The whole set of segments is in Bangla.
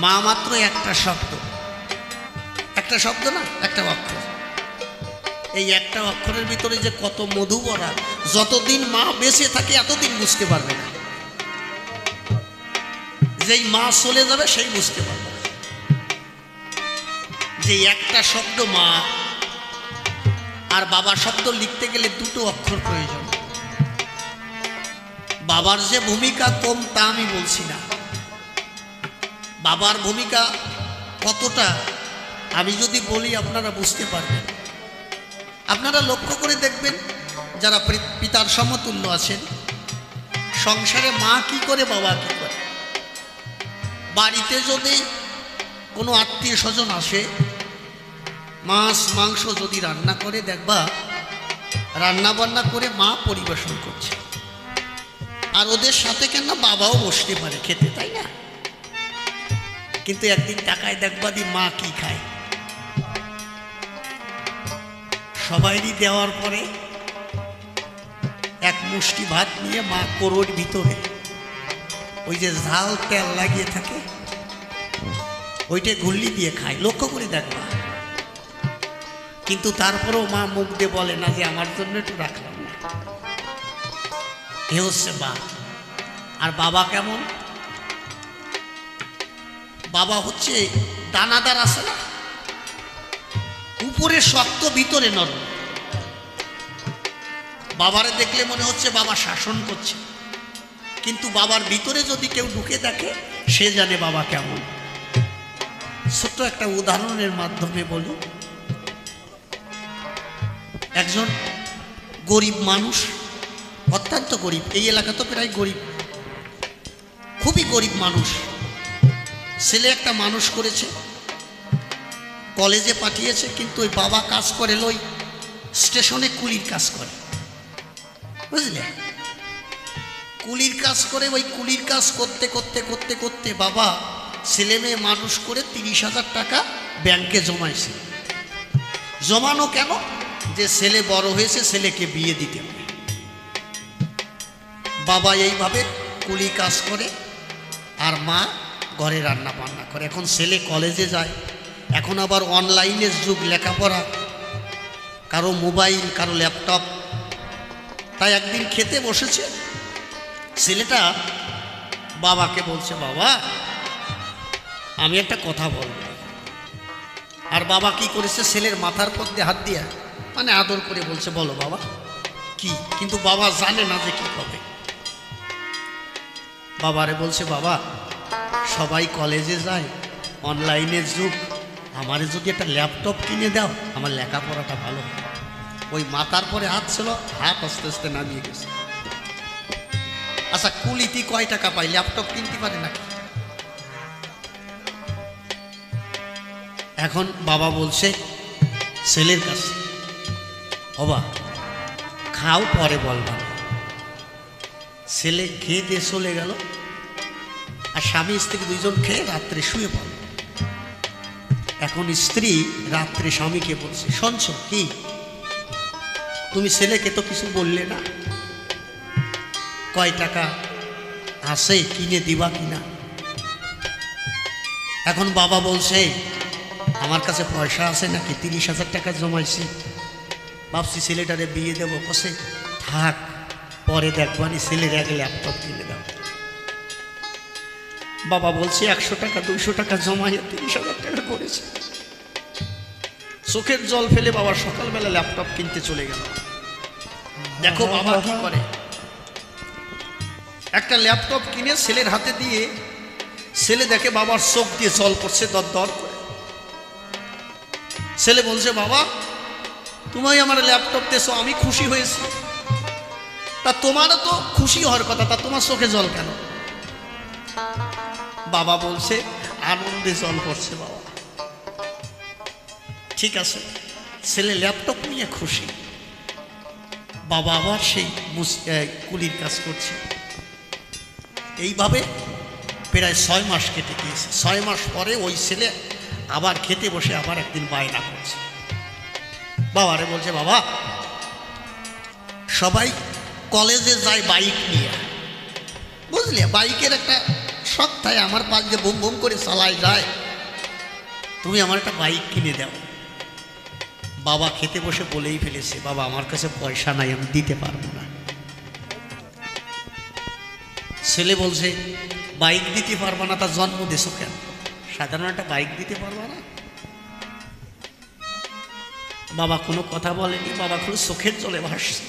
মা মাত্র একটা শব্দ না, একটা অক্ষর। এই একটা অক্ষরের ভিতরে যে কত মধু ভরা, যতদিন মা বেঁচে থাকে এতদিন বুঝতে পারবে না, যেই মা চলে যাবে সেই বুঝতে পারবে না। যে একটা শব্দ মা আর বাবা শব্দ লিখতে গেলে দুটো অক্ষর প্রয়োজন। বাবার যে ভূমিকা কম তা আমি বলছি না, বাবার ভূমিকা কতটা আমি যদি বলি আপনারা বুঝতে পারবেন। আপনারা লক্ষ্য করে দেখবেন যারা পিতার সমতুল্য আছেন, সংসারে মা কি করে বাবা কি করে। বাড়িতে যদি কোনো আত্মীয় স্বজন আসে, মাছ মাংস যদি রান্না করে, দেখবা রান্না বান্না করে মা পরিবেশন করছে, আর ওদের সাথে কেন বাবাও বসতে পারে খেতে, তাই না? কিন্তু একদিন তাকায় দেখবা দি মা কি খায়, সবাইরই দেওয়ার পরে এক মুষ্টি ভাত নিয়ে মা কোরোর ভিতরে ওই যে ঝাল তেল লাগিয়ে থাকে ওইটা গুল্লি দিয়ে খায়, লক্ষ্য করে দেখবা। কিন্তু তারপরেও মা মুখ দিয়ে বলে না যে আমার জন্য একটু রাখলাম না। এ হচ্ছে মা। আর বাবা কেমন? বাবা হচ্ছে দানাদার, আছে না, উপরে শক্ত ভিতরে নরম। বাবারে দেখলে মনে হচ্ছে বাবা শাসন করছে, কিন্তু বাবার ভিতরে যদি কেউ ঢুকে দেখে সে জানে বাবা কেমন। ছোট্ট একটা উদাহরণের মাধ্যমে বলি। একজন গরিব মানুষ, অত্যন্ত গরিব, এই এলাকা তো প্রায় গরিব, খুবই গরিব মানুষ। ছেলে একটা মানুষ করেছে, কলেজে পাঠিয়েছে, কিন্তু ওই বাবা কাজ করে ওই স্টেশনে কুলির কাজ করে, বুঝলে? কুলির কাজ করে, ওই কুলির কাজ করতে করতে করতে করতে বাবা ছেলে মেয়ে মানুষ করে 30,000 টাকা ব্যাংকে জমাইছে। জমানো কেন? যে ছেলে বড় হয়েছে, ছেলেকে বিয়ে দিতে হবে। বাবা এইভাবে কুলি কাজ করে আর মা ঘরে রান্না বান্না করে। এখন ছেলে কলেজে যায়, এখন আবার অনলাইনের যুগ, লেখাপড়া, কারো মোবাইল, কারো ল্যাপটপ। তাই একদিন খেতে বসেছে, ছেলেটা বাবাকে বলছে, বাবা আমি একটা কথা বলবো। আর বাবা কি করেছে, ছেলের মাথার মধ্যে হাত দিয়া মানে আদর করে বলছে, বলো বাবা কি। কিন্তু বাবা জানে না যে কি হবে। বাবারে বলছে, বাবা সবাই কলেজে যায়, অনলাইনের যুগ, আমারে যদি একটা ল্যাপটপ কিনে দাও আমার লেখাপড়াটা ভালো হয়। ওই মাথার পরে হাত ছিল, হাত আস্তে আস্তে নামিয়ে গেছে। আচ্ছা কুলিতি কয় টাকা পাই, ল্যাপটপ কিনতে পারে নাকি? এখন বাবা বলছে ছেলের কাছে, বাবা খাও পরে বলবা। ছেলে খেয়ে দিয়ে চলে গেল, আর স্বামী স্ত্রী দুইজন খেয়ে রাত্রে শুয়ে পড়ল। এখন স্ত্রী রাত্রে স্বামীকে বলছে, শুনছ কি, তুমি ছেলেকে তো কিছু বললে না, কয় টাকা আছে কিনে দিবা কিনা? এখন বাবা বলছে, আমার কাছে পয়সা আছে নাকি, 30,000 টাকা জমাইছি, ভাবছি ছেলেটারে বিয়ে দেবো। কষে থাক পরে দেখবানি, ছেলের এক ল্যাপটপ কিনে দাও। বাবা বলছে 100 টাকা 200 টাকা জমাইয়া 30,000 টাকা করেছে। চোখের জল ফেলে বাবা সকালবেলা ল্যাপটপ কিনতে চলে গেল। দেখো বাবা কি করে, একটা ল্যাপটপ কিনে ছেলের হাতে দিয়ে, ছেলে দেখে বাবার চোখ দিয়ে জল পড়ছে দর দর করে। ছেলে বলছে, বাবা তুমি আমার ল্যাপটপ দিয়েছো, আমি খুশি হয়েছি, তা তোমারও তো খুশি হওয়ার কথা, তা তোমার চোখে জল কেন? বাবা বলছে, আনন্দে জল পড়ছে বাবা। ঠিক আছে, ছেলে ল্যাপটপ নিয়ে খুশি, বাবা আবার সেই কুলির কাজ করছে। এইভাবে প্রায় 6 মাস কেটে গিয়েছে। 6 মাস পরে ওই ছেলে আবার খেতে বসে আবার একদিন বায়না করছে। বাবারে বলছে, বাবা সবাই কলেজে যায় বাইক নিয়ে, বুঝলে, বাইকের একটা শখ তাই আমার পাশ দিয়ে বুম বুম করে চালায় যায়, তুমি আমার একটা বাইক কিনে দাও। বাবা খেতে বসে বলেই ফেলেছে, বাবা আমার কাছে পয়সা নাই, আমি দিতে পারবো না। ছেলে বলছে, বাইক দিতে পারবা না, তার জন্ম দেশো কেন? সাধারণ একটা বাইক দিতে পারবা না? বাবা কোনো কথা বলেনি, বাবা খুব চোখের জলে ভাসছে।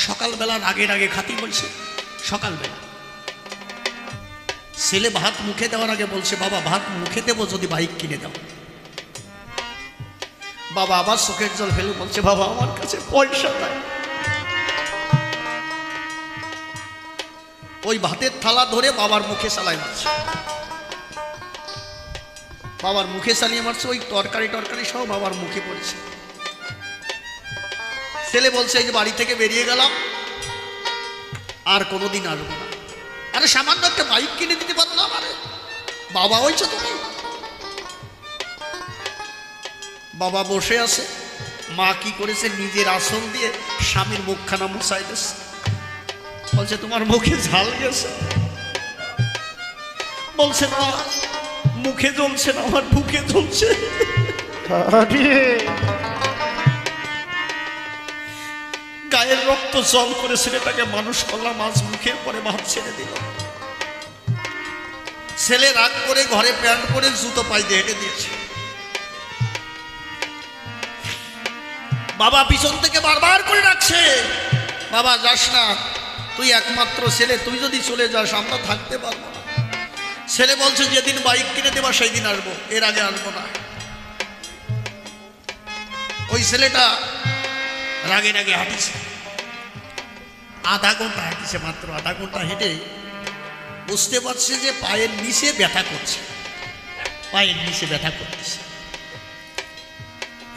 সকালবেলা আগের আগে খাতি বলছে, সকালবেলা ছেলে ভাত মুখে দেওয়ার আগে বলছে, বাবা ভাত মুখে দেবো যদি বাইক কিনে দাও। বাবা আবার চোখের জল ফেলে বলছে, বাবা আমার কাছে পয়সা নাই। ওই ভাতের থালা ধরে বাবার মুখে সালাই মারছে, বাবার মুখে চালিয়ে মারছে, ওই তরকারি টরকারি সব বাবার মুখে পড়ছে। ছেলে বলছে, এই যে বাড়ি থেকে বেরিয়ে গেলাম, আর কোনোদিন আসবো না। আরে সামান্য একটা বাইক কিনে দিতে পারলাম, আরে বাবা হয়েছে তুমি। বাবা বসে আছে, মা কি করেছে, নিজের আসন দিয়ে স্বামীর মুখখানা মুছাই দিচ্ছে। বলছে, তোমার মুখে ঝাল গেছে? বলছে, না মুখে জ্বলছে না, আমার বুকে জ্বলছে। গায়ের রক্ত জল করে ছেলেটাকে মানুষ করলাম, আজ মুখের পরে ভাত ছেড়ে দিল। ছেলে রাগ করে ঘরে প্যান্ট পরে জুতো পাই দিয়ে হেঁটে দিয়েছে। বাবা পিছন থেকে বারবার করে ডাকছে, বাবা যাস না, তুই একমাত্র ছেলে, তুই যদি চলে যাস আমরা থাকতে পারবো না। ছেলে বলছে, যেদিন বাইক কিনে দেবা সেই দিন আসবো, এর আগে আসবো না। ওই ছেলেটা রাগে রাগে হাঁটিছে, আধা ঘন্টা হাঁটিছে, মাত্র আধা ঘন্টা হেঁটে বুঝতে পারছে যে পায়ের নিচে ব্যথা করছে, পায়ের নিচে ব্যথা করতেছে।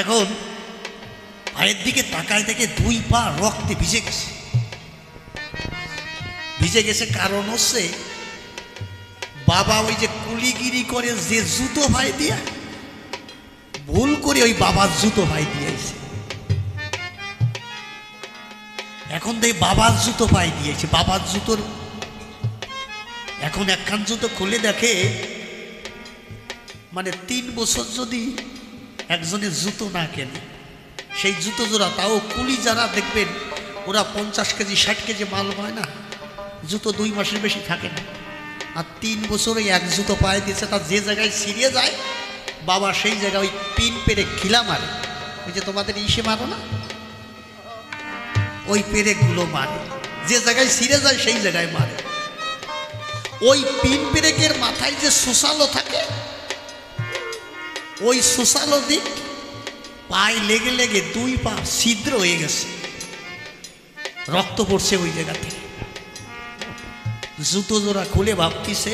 এখন পায়ের দিকে তাকায় দেখে দুই পা রক্তে ভিজে গেছে। ভিজে গেছে কারণ হচ্ছে বাবা ওই যে কুলিগিরি করে যে জুতো ভাই দিয়া, ভুল করে ওই বাবার জুতো ভাই দিয়েছে। এখন দেখ বাবার জুতো পাই দিয়েছে, বাবার জুতোর এখন একখান জুতো খুলে দেখে, মানে 3 বছর যদি একজনের জুতো না কেনে, সেই জুতো জোড়া, তাও কুলি যারা দেখবেন ওরা 50 কেজি 60 কেজি মাল হয় না, জুতো 2 মাসের বেশি থাকে না। আর 3 বছরে এক জুতো পায়ে দিয়েছে, তার যে জায়গায় ছিঁড়ে যায় বাবা সেই জায়গায় ওই পিন পেরে খিলা মারে। ওই যে তোমাদের ইসে মারো না, ওই পেরেকগুলো মারে, যে জায়গায় ছিঁড়ে যায় সেই জায়গায় মারে। ওই পিন পেরেকের মাথায় যে সুসালো থাকে, ওই সুসালো দিক পায়ে লেগে লেগে 2 পা ছিদ্র হয়ে গেছে, রক্ত পড়ছে ওই জায়গা থেকে। জুতো জোড়া খুলে ভাবতিছে,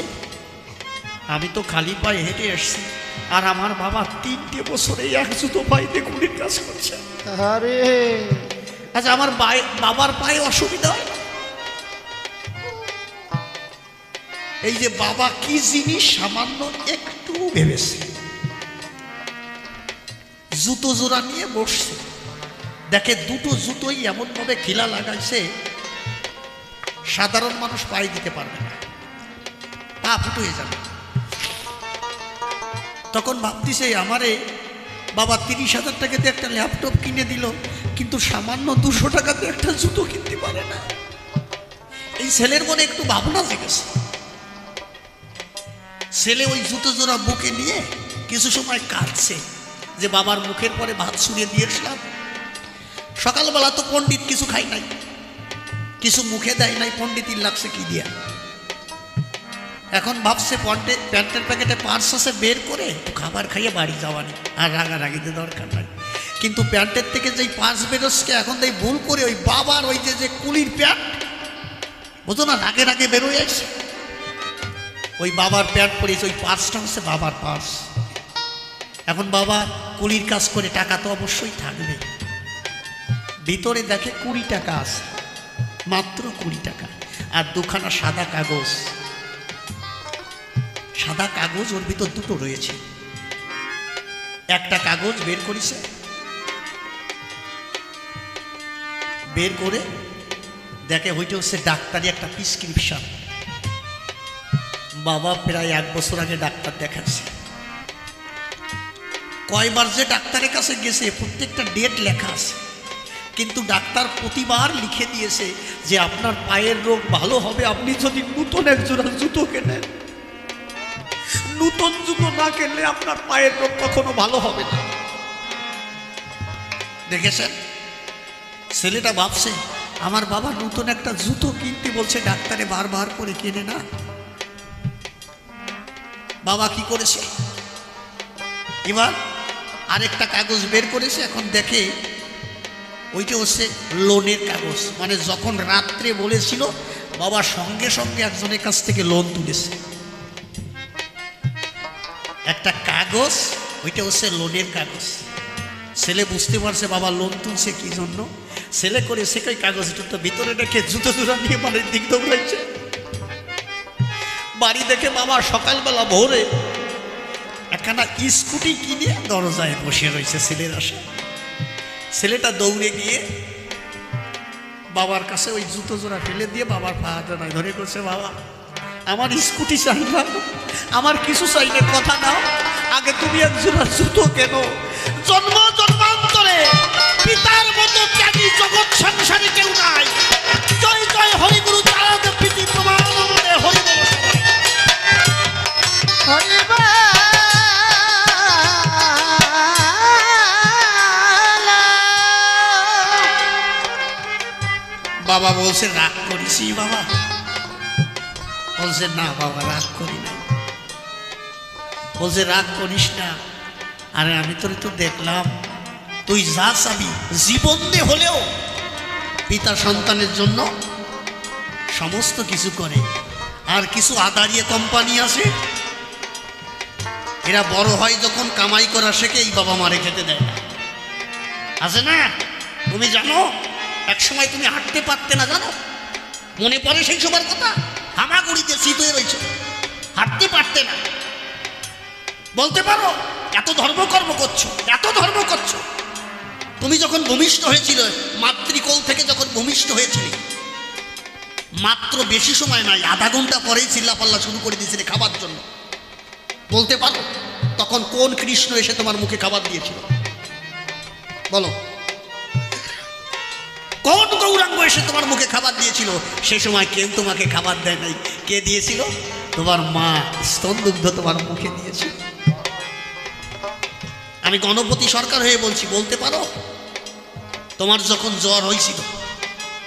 আমি তো খালি পায়ে হেঁটে এসছি, আর আমার বাবা 3টে বছরে এক জুতো পাইতে কুলির কাজ করছে। আরে আচ্ছা, আমার বাবার পায়ে অসুবিধা হয় না? এই যে বাবা কি জিনিস সামান্য একটু ভেবেছে, জুতো জোড়া নিয়ে বসছে, দেখে দুটো জুতোই এমন ভাবে খিলা লাগাইছে সাধারণ মানুষ পায়ে দিতে পারবে না, পা ফুটো হয়ে যাবে। তখন ভাবতেছে, আমারে বাবা 30,000 টাকাতে একটা ল্যাপটপ কিনে দিল, কিন্তু সামান্য 200 টাকাতে একটা জুতো কিনতে পারে না। এই ছেলের মনে একটু ভাবনা জেগেছে। ছেলে ওই জুতো জোড়া বুকে নিয়ে কিছু সময় কাঁদছে যে বাবার মুখের পরে ভাত ছুঁড়ে দিয়েছিলাম। সকালবেলা তো পণ্ডিত কিছু খাই নাই, কিছু মুখে দেয় নাই, পণ্ডিতির লাগছে কি দিয়া। এখন ভাবছে প্যান্টের প্যাকেটে পার্স আছে, বের করে খাবার খাইয়ে বাড়ি যাওয়া নেই, আর রাগারাগিতে দরকার নাই। কিন্তু প্যান্টের থেকে যেই পার্স বেরোচ্ছে, এখন তাই ভুল করে ওই বাবার ওই যে কুলির প্যান্ট, বুঝো না, রাগে রাগে বেরোয় আসছে, ওই বাবার প্যান্ট পরেছে, ওই পার্সটা হচ্ছে বাবার পার্স। এখন বাবা কুলির কাজ করে, টাকা তো অবশ্যই থাকবে, ভিতরে দেখে 20 টাকা আছে, মাত্র 20 টাকা, আর 2খানা সাদা কাগজ। সাদা কাগজ, ওর ভিতর 2টো রয়েছে। একটা কাগজ বের করেছে, বের করে দেখে ওইটা হচ্ছে ডাক্তারি একটা প্রেসক্রিপশন। বাবা প্রায় 1 বছর আগে ডাক্তার দেখাচ্ছে, কয়বার যে ডাক্তারের কাছে গেছে প্রত্যেকটা ডেট লেখা আছে, কিন্তু ডাক্তার প্রতিবার লিখে দিয়েছে যে আপনার পায়ের রোগ ভালো হবে আপনি যদি নতুন একজোড়া জুতো কেনেন। নতুন জুতো না কিনলে আপনার পায়ের রোগ কখনো ভালো হবে না। দেখেছেন, ছেলেটা ভাবছে আমার বাবা নতুন একটা জুতো কিনতে বলছে, ডাক্তারে বারবার করে কিনে না। বাবা কি করেছে, এবার আরেকটা কাগজ বের করেছে। এখন দেখে ওইটা হচ্ছে লোনের কাগজ, মানে যখন রাত্রে বলেছিল বাবা সঙ্গে সঙ্গে একজনের কাছ থেকে লোন তুলেছে। একটা কাগজ, ওইটা হচ্ছে লোনের কাগজ। ছেলে বুঝতে পারছে বাবা লোন তুলছে কি জন্য। ছেলে করে সে কই কাগজটা তো ভিতরে রেখে জুতো জোড়া নিয়ে বাড়ির দিক দৌড়াইছে। বাড়ি দেখে বাবা সকালবেলা ভোরে একখানা স্কুটি কিনে দরজায় বসে রয়েছে ছেলের আশা। ছেলেটা দৌড়ে গিয়ে বাবার কাছে ওই জুতো জোড়া ফেলে দিয়ে বাবার পা জড়ায় ধরে করছে, বাবা আমার স্কুটি চাই না, আমার কিছু চাই না, কথা নাও, আগে তুমি এক জোড়া জুতো কেন। জন্ম জন্মান্তরে পিতার মতো ত্যাগী জগৎ সংসারে কেউ নাই। জয় জয় হরিগুরু চালাতে প্রীতি প্রমাণ মনে হরি বল বাবা বলছে রাগ করিসি বাবা? বলছে না বাবা রাগ করি না। বলছে রাগ করিস না, আরে আমি তোর তো দেখলাম তুই যা চাবি জীবন দিয়ে হলেও পিতা সন্তানের জন্য সমস্ত কিছু করে। আর কিছু আদারিয়ে কোম্পানি আছে, এরা বড় হয় যখন কামাই করা শেখে এই বাবা মারে খেতে দেয় না, আছে না? তুমি জানো এক সময় তুমি হাঁটতে পারতে না, জানো? মনে পড়ে সেই সময়ের কথা? হামাগুড়িতে শীত হয়ে রয়েছে, হাঁটতে পারতে না। বলতে পারো এত ধর্মকর্ম করছো, এত ধর্ম করছো। তুমি যখন ভূমিষ্ঠ হয়েছিল, মাতৃকোল থেকে যখন ভূমিষ্ঠ হয়েছিলে, মাত্র বেশি সময় নাই, আধা ঘন্টা পরেই চিল্লাপাল্লা শুরু করে দিয়েছিলে খাবার জন্য। বলতে পারো তখন কোন কৃষ্ণ এসে তোমার মুখে খাবার দিয়েছিল? বলো, কোন গৌরাঙ্গ এসে তোমার মুখে খাবার দিয়েছিল? সেই সময় কেউ তোমাকে খাবার দেয় নাই। কে দিয়েছিল? তোমার মা স্তনদুগ্ধ তোমার মুখে দিয়েছিল। আমি গণপতি সরকার হয়ে বলছি, বলতে পারো তোমার যখন জ্বর হয়েছিল,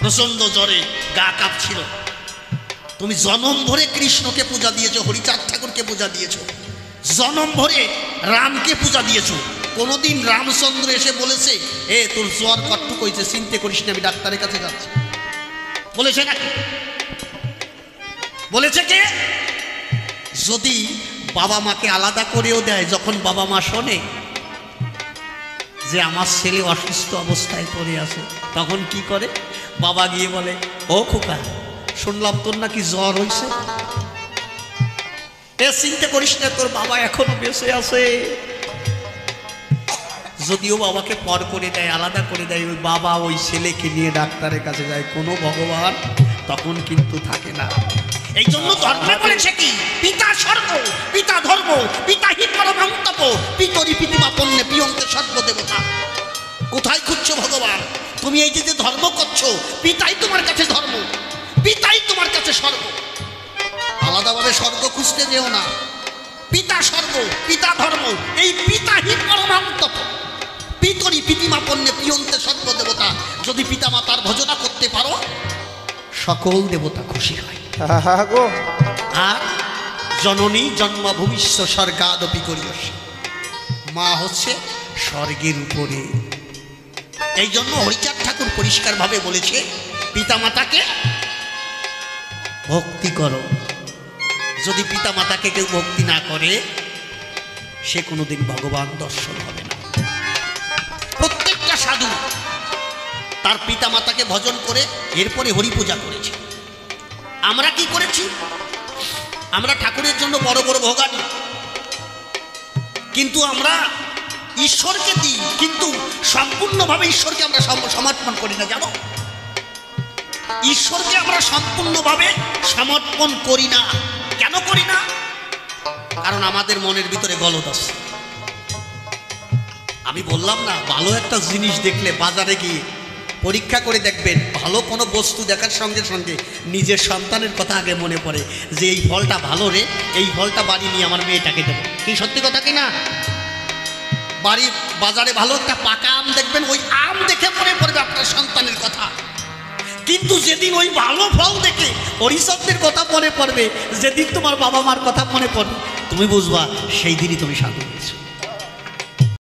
প্রচন্ড জ্বরে গা কাঁপছিল, তুমি জনম ভরে কৃষ্ণকে পূজা দিয়েছো, হরিচাঁদ ঠাকুরকে পূজা দিয়েছো, জনম ভরে রামকে পূজা দিয়েছো। কোনোদিন রামচন্দ্র এসে বলেছে এ তোর জ্বর কট্টুক হয়েছে, চিন্তা করিস না, আমি ডাক্তারের কাছে যাচ্ছি? বলেছে নাকি? বলেছে কে? যদি বাবা মাকে আলাদা করেও দেয়, যখন বাবা মা শোনে যে আমার ছেলে অসুস্থ অবস্থায় পড়ে আছে, তখন কি করে? বাবা গিয়ে বলে, ও খোকা শুনলাম তোর নাকি জ্বর হয়েছে, এ চিন্তা করিস না, তোর বাবা এখনো বেঁচে আছে। যদিও বাবাকে পর করে দেয়, আলাদা করে দেয়, ওই বাবা ওই ছেলেকে নিয়ে ডাক্তারের কাছে যায়, কোনো ভগবান তখন কিন্তু থাকে না। এই জন্য ধর্মে বলেছে কি? পিতা স্বর্গ, পিতা ধর্ম, পিতা হি পরমন্তপ, পিতরি পিতিমা পণ্যে পিয়ন্তে সর্বদেবতা। কোথায় খুঁজছো ভগবান? তুমি এই যে ধর্ম করছো, পিতাই তোমার কাছে ধর্ম, পিতাই তোমার কাছে স্বর্গ। আলাদাভাবে স্বর্গ খুঁজতে যেও না। পিতা স্বর্গ, পিতা ধর্ম, এই পিতা হি পরমন্তপ, পিতরি পিতিমা পণ্যে পিয়ন্তে সর্বদেবতা। যদি পিতা মাতার ভজনা করতে পারো, সকল দেবতা খুশি হয়। আর জননী জন্মভূমিষ্য স্বর্গাদপি করিয়সী, মা হচ্ছে স্বর্গের উপরে। এই জন্য হরিচাঁদ ঠাকুর পরিষ্কারভাবে বলেছে পিতা মাতাকে ভক্তি করো। যদি পিতা মাতাকে কেউ ভক্তি না করে, সে কোনোদিন ভগবান দর্শন হবে না। প্রত্যেকটা সাধু তার পিতা মাতাকে ভজন করে এরপরে হরি পূজা করেছে। আমরা কি করেছি? আমরা ঠাকুরের জন্য বড় বড় ভোগ আনি, কিন্তু আমরা ঈশ্বরকে দিই, কিন্তু সম্পূর্ণভাবে ঈশ্বরকে আমরা সমর্পণ করি না, জানো? ঈশ্বরকে আমরা সম্পূর্ণভাবে সমর্পণ করি না। কেন করি না? কারণ আমাদের মনের ভিতরে গলদ আছে। আমি বললাম না, ভালো একটা জিনিস দেখলে বাজারে গিয়ে পরীক্ষা করে দেখবেন, ভালো কোনো বস্তু দেখার সঙ্গে সঙ্গে নিজের সন্তানের কথা আগে মনে পড়ে যে এই ফলটা ভালো রে, এই ফলটা বাড়ি নিয়ে আমার মেয়েটাকে দেবো। কি সত্যি কথা কি না? বাড়ি বাজারে ভালো একটা পাকা আম দেখবেন, ওই আম দেখে মনে পড়বে আপনার সন্তানের কথা। কিন্তু যেদিন ওই ভালো ফল দেখে হরিশব্দের কথা মনে পড়বে, যেদিন তোমার বাবা মার কথা মনে পড়বে, তুমি বুঝবা সেই দিনই তুমি সাধু হয়েছো।